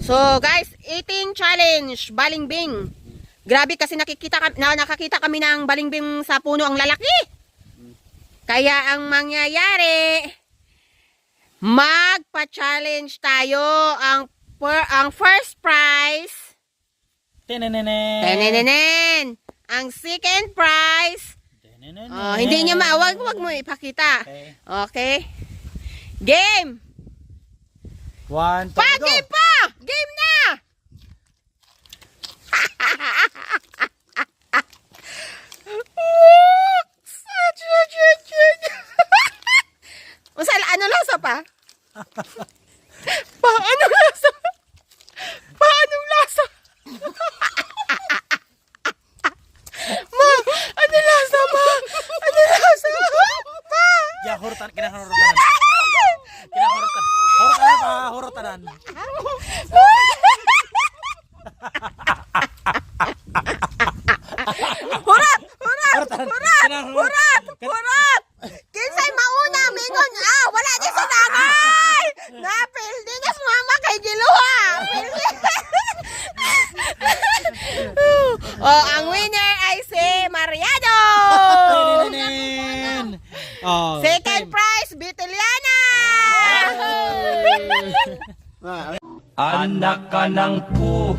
So guys, eating challenge, balimbing. Grabe kasi nakakita kami ng balimbing sa puno ang lalaki. Kaya ang mangyayari, magpa-challenge tayo. Ang first prize, tenenenen. Ang second prize, hindi niya wag mo ipakita. Okay. Game. 1, 2, Game pa! Game na! Ano lasa pa? Anong lasa? Anong lasa? Ma, ano lasa, ma? Ano lasa? Ma! Ya, hurutan, kinahurutan. Kinahurutan. Hurutan pa, hurutanan. Hurat! Kinsay mauna, mingon. Wala di sa nagay! Napildi na sumama kay Giluha! Ang winner ay si Mariano! Second prize, Bitiliana! Anak ka ng pu